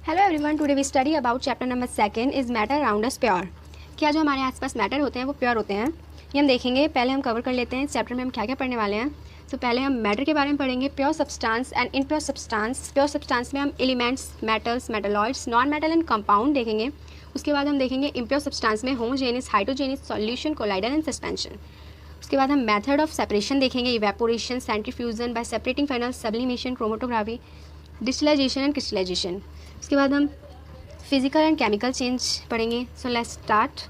Hello everyone, today we study about chapter number 2 is matter around us pure. क्या जो हमारे आसपास matter होते हैं वो प्योर होते हैं, ये हम देखेंगे। पहले हम कवर कर लेते हैं इस चैप्टर में हम क्या क्या पढ़ने वाले हैं। तो पहले हम मैटर के बारे में पढ़ेंगे, pure substance and impure substance. Pure substance में हम elements, metals, metalloids, non metal and compound देखेंगे। उसके बाद हम देखेंगे इम्प्योर सब्सटेंस में homogeneous, heterogeneous, solution, colloidal and suspension. उसके बाद हम मेथड ऑफ सेपरेशन देखेंगे, evaporation, centrifugation by separating funnel, sublimation, chromatography, distillation and crystallization. उसके बाद हम फिजिकल एंड केमिकल चेंज पढ़ेंगे। So let's start.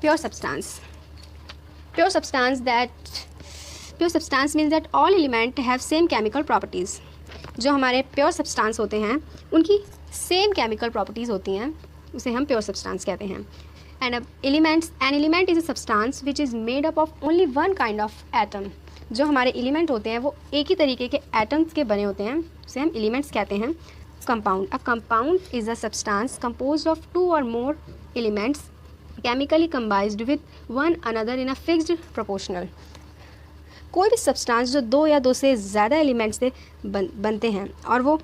Pure substance. Pure substance means that all element have same chemical properties. जो हमारे pure substance होते हैं उनकी same chemical properties होती हैं, उसे हम प्योर सब्सटेंस कहते हैं। एंड अब an element is a substance which is made up of only one kind of atom. जो हमारे एलिमेंट होते हैं वो एक ही तरीके के एटम्स के बने होते हैं, उसे हम एलिमेंट्स कहते हैं। Compound. A compound is a substance composed of two और more elements chemically combined with one another in a fixed proportional. कोई भी सब्सटेंस जो दो या दो से ज़्यादा एलिमेंट्स से बनते हैं और वो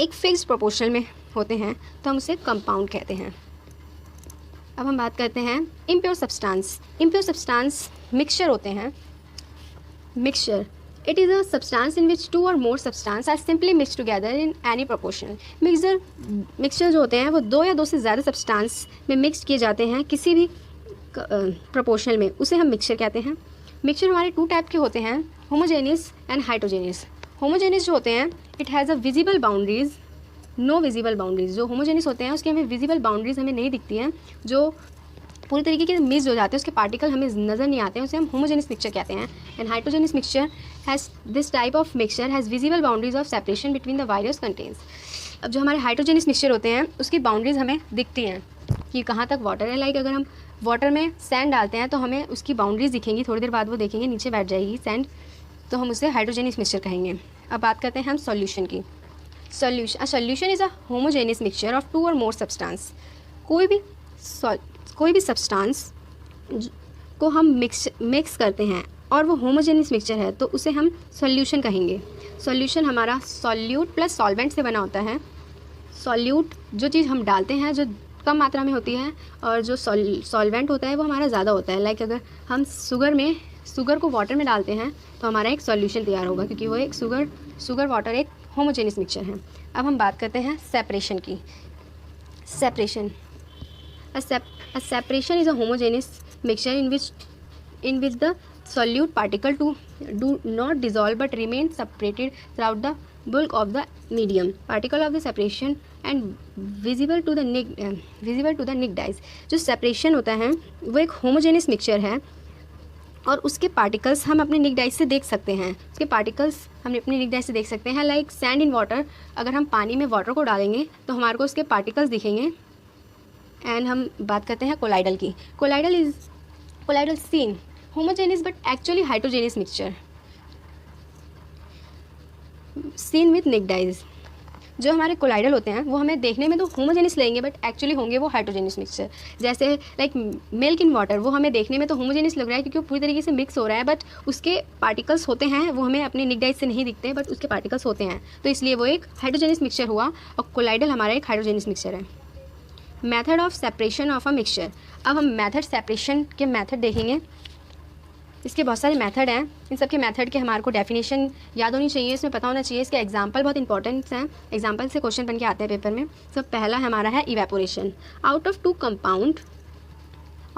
एक फिक्स्ड प्रोपोर्शनल में होते हैं तो हम उसे कंपाउंड कहते हैं। अब हम बात करते हैं impure substance. Impure substance mixture होते हैं। Mixture, it is a substance in which two or more substance are simply mixed together in any proportion। Mixture जो होते हैं वो दो या दो से ज़्यादा सब्सटेंस में मिक्स किए जाते हैं किसी भी प्रोपोर्शनल में, उसे हम मिक्सचर कहते हैं। मिक्सचर हमारे टू टाइप के होते हैं, होमोजेनियस एंड हाइड्रोजेनियस। होमोजेनियस जो होते हैं it has a visible boundaries, no visible boundaries. जो होमोजेनियस होते हैं उसकी हमें विजिबल बाउंड्रीज हमें नहीं दिखती हैं, जो पूरी तरीके के मिक्स हो जाते हैं, उसके पार्टिकल हमें नज़र नहीं आते हैं, उसे हम होमोजेनियस मिक्सचर कहते हैं। And heterogeneous mixture has this type of mixture has visible boundaries of separation between the various contents. अब जो हमारे हाइड्रोजेनियस मिक्सचर होते हैं उसकी बाउंड्रीज हमें दिखती हैं कि कहाँ तक वाटर है। लाइक अगर हम वाटर में सैंड डालते हैं तो हमें उसकी बाउंड्रीज दिखेंगी, थोड़ी देर बाद वो देखेंगे नीचे बैठ जाएगी सैंड, तो हम उसे हाइड्रोजेनियस मिक्सचर कहेंगे। अब बात करते हैं हम सॉल्यूशन की। Solution is a homogeneous mixture of two और मोर सब्सटेंस। कोई भी सब्सटेंस को हम मिक्स करते हैं और वो होमोजेनियस मिक्सचर है तो उसे हम सॉल्यूशन कहेंगे। सॉल्यूशन हमारा सॉल्यूट प्लस सॉल्वेंट से बना होता है। सॉल्यूट जो चीज़ हम डालते हैं जो कम मात्रा में होती है, और जो सॉल्वेंट होता है वो हमारा ज़्यादा होता है। लाइक अगर हम शुगर को वाटर में डालते हैं तो हमारा एक सॉल्यूशन तैयार होगा, क्योंकि वो एक शुगर वाटर एक होमोजेनियस मिक्सचर है। अब हम बात करते हैं सेपरेशन की। Separation. A separation is a homogeneous mixture in which the solute particle do not dissolve but remain separated throughout the bulk of the medium. Particle of the separation and visible to the nick dyes। जो separation होता है वो एक homogeneous mixture है और उसके particles हम अपने निक डाइस से देख सकते हैं। उसके पार्टिकल्स हम अपने निक डाइस से देख सकते हैं। लाइक सैंड इन वाटर, अगर हम पानी में वाटर को डालेंगे तो हमारे को उसके पार्टिकल्स दिखेंगे। एंड हम बात करते हैं कोलाइडल की। Colloidal seem homogeneous but actually heterogeneous mixture, seen with naked eyes. जो हमारे कोलाइडल होते हैं वो हमें देखने में तो होमोजेनियस लगेंगे बट एक्चुअली होंगे वो हाइड्रोजेनियस मिक्सचर। जैसे लाइक मिल्क इन वाटर, वो हमें देखने में तो होमोजेनियस लग रहा है क्योंकि वो पूरी तरीके से मिक्स हो रहा है, बट उसके पार्टिकल्स होते हैं वो हमें अपने निक डाइज से नहीं दिखते, बट उसके पार्टिकल्स होते हैं, तो इसलिए वो एक हाइड्रोजेनियस मिक्सचर हुआ और कोलाइडल हमारा एक हाइड्रोजेनियस मिक्सचर है। Method of separation of a mixture. अब हम मेथड सेपरेशन के मेथड देखेंगे। इसके बहुत सारे मेथड हैं, इन सब के मेथड के हमारे को डेफिनेशन याद होनी चाहिए, इसमें पता होना चाहिए। इसके एग्जांपल बहुत इंपॉर्टेंट हैं, एग्जांपल से क्वेश्चन बन के आते हैं पेपर में। सब पहला हमारा है evaporation. Out of two compound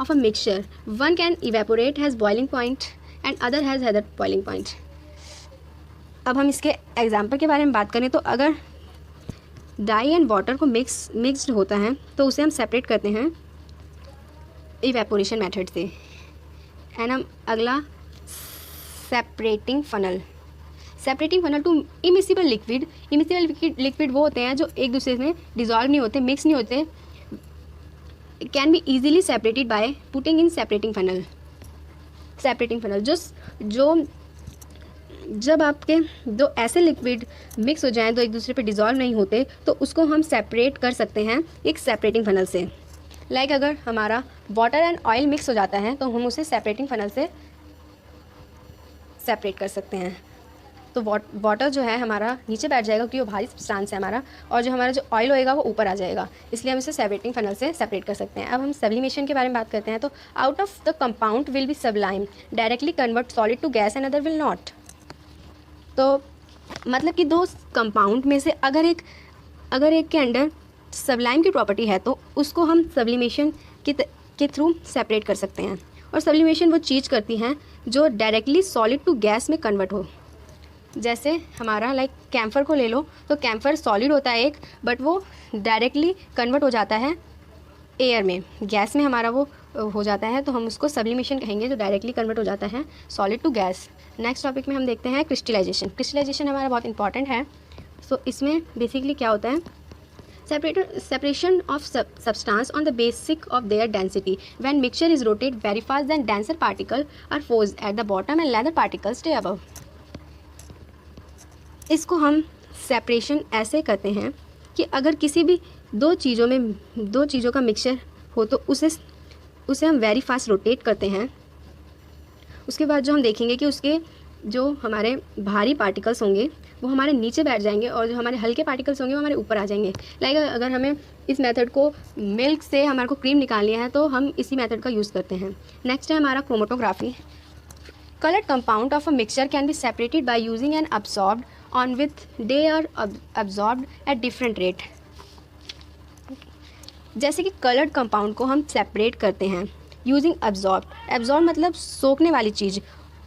of a mixture one can evaporate has boiling point and other has other boiling point. अब हम इसके एग्जाम्पल के बारे में बात करें तो अगर डाई एंड वाटर को मिक्स्ड होता है तो उसे हम सेपरेट करते हैं इवेपोरेशन मेथड से। एंड हम अगला separating funnel to immiscible liquid. Immiscible liquid वो होते हैं जो एक दूसरे में डिज़ोल्व नहीं होते, मिक्स नहीं होते, can be easily separated by putting in separating funnel. जो जब आपके दो ऐसे लिक्विड मिक्स हो जाएं तो एक दूसरे पे डिज़ोल्व नहीं होते तो उसको हम सेपरेट कर सकते हैं एक सेपरेटिंग फनल से। लाइक अगर हमारा वाटर एंड ऑयल मिक्स हो जाता है तो हम उसे सेपरेटिंग फनल से सेपरेट कर सकते हैं। तो वाटर जो है हमारा नीचे बैठ जाएगा क्योंकि वो भारी सब्सटेंस है हमारा, और जो हमारा जो ऑयल होएगा वो ऊपर आ जाएगा, इसलिए हम इसे सेपरेटिंग फनल से सेपरेट कर सकते हैं। अब हम सब्लिमेशन के बारे में बात करते हैं। तो out of the compound will be sublime, directly convert solid to gas and other will not. तो मतलब कि दो कंपाउंड में से अगर एक के अंडर सब्लाइम की प्रॉपर्टी है तो उसको हम सब्लिमेशन के थ्रू सेपरेट कर सकते हैं। और सब्लिमेशन वो चीज़ करती हैं जो डायरेक्टली सॉलिड टू गैस में कन्वर्ट हो। जैसे हमारा लाइक कैम्फर को ले लो, तो कैम्फर सॉलिड होता है एक, बट वो डायरेक्टली कन्वर्ट हो जाता है एयर में, गैस में हमारा वो हो जाता है, तो हम उसको सब्लिमेशन कहेंगे, जो डायरेक्टली कन्वर्ट हो जाता है solid to gas. Next topic में हम देखते हैं क्रिस्टलाइजेशन। क्रिस्टलाइजेशन हमारा बहुत इंपॉर्टेंट है। सो इसमें बेसिकली क्या होता है, separation of substance on the basic of their density. When mixture is rotated very fast, then denser particles are forced at the bottom and lighter particles stay above. इसको हम separation ऐसे करते हैं कि अगर किसी भी दो चीज़ों का मिक्सचर हो तो उसे हम वेरी फास्ट रोटेट करते हैं। उसके बाद जो हम देखेंगे कि उसके जो हमारे भारी पार्टिकल्स होंगे वो हमारे नीचे बैठ जाएंगे, और जो हमारे हल्के पार्टिकल्स होंगे वो हमारे ऊपर आ जाएंगे। लाइक अगर हमें इस मेथड को मिल्क से हमारे को क्रीम निकालनी है तो हम इसी मेथड का यूज़ करते हैं। नेक्स्ट है हमारा chromatography. Coloured compound of a mixture can be separated by using an absorbed on with they are absorbed at different rate. जैसे कि कलर्ड कंपाउंड को हम सेपरेट करते हैं यूजिंग अब्सॉर्ब मतलब सोखने वाली चीज़,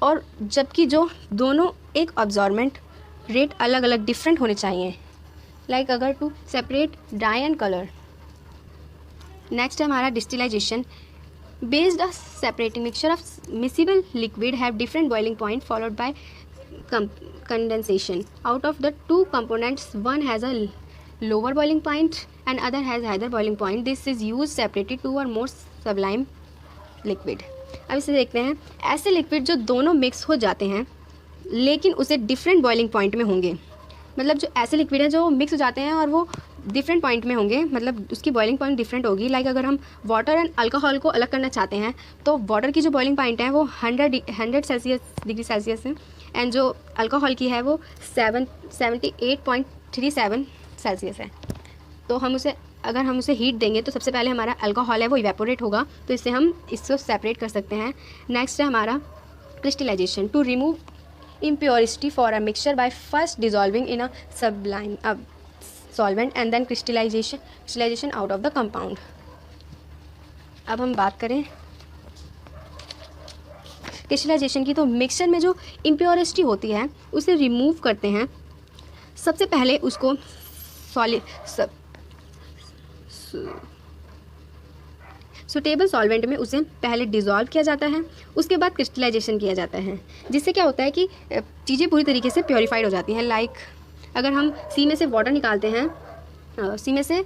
और जबकि जो दोनों एक अब्जॉर्बमेंट रेट अलग अलग डिफरेंट होने चाहिए। लाइक अगर to separate dye and colour. Next है हमारा distillation. Based a separating mixture of miscible liquid have different boiling point followed by condensation. Out of the two components one has a lower boiling point and other has higher boiling point. This is used separated two or more sublime liquid. अब इसे देखते हैं। ऐसे liquid जो दोनों mix हो जाते हैं लेकिन उसे डिफरेंट बॉइलिंग पॉइंट में होंगे, मतलब जो ऐसे लिक्विड हैं जो मिक्स हो जाते हैं और वो डिफरेंट पॉइंट में होंगे, मतलब उसकी बॉइलिंग पॉइंट डिफरेंट होगी। लाइक अगर हम वाटर एंड अल्कोहल को अलग करना चाहते हैं तो वाटर की जो बॉइलिंग पॉइंट है वो 100 डिग्री सेल्सियस है, एंड जो अल्कोहल की है वो 78.37 सेल्सियस है। तो अगर हम उसे हीट देंगे तो सबसे पहले हमारा अल्कोहल है वो इवेपोरेट होगा, तो इससे हम इसको सेपरेट कर सकते हैं। नेक्स्ट है हमारा crystallisation. To remove impurity for a mixture by first dissolving in a sublime solvent and then crystallization out of the compound. अब हम बात करें क्रिस्टलाइजेशन की, तो मिक्सचर में जो इम्प्योरिटी होती है उसे रिमूव करते हैं। सबसे पहले उसको सुटेबल सॉल्वेंट में उसे पहले डिज़ोल्व किया जाता है, उसके बाद क्रिस्टलाइजेशन किया जाता है, जिससे क्या होता है कि चीज़ें पूरी तरीके से प्योरीफाइड हो जाती हैं। लाइक अगर हम सी में से वाटर निकालते हैं, सी में से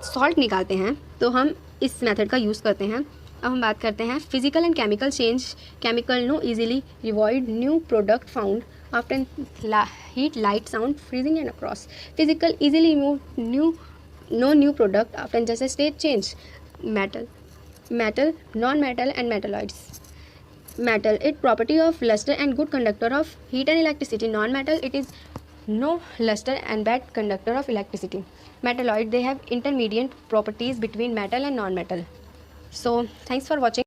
सॉल्ट निकालते हैं, तो हम इस मेथड का यूज़ करते हैं। अब हम बात करते हैं physical and chemical change. Chemical no easily reversed new product found after heat light sound freezing and across. Physical easily remove no new product after just a state change. Metal, non-metal and metalloids. Metal, it property of luster and good conductor of heat and electricity. Non-metal, it is no luster and bad conductor of electricity. Metalloid, they have intermediate properties between metal and non-metal. So thanks for watching.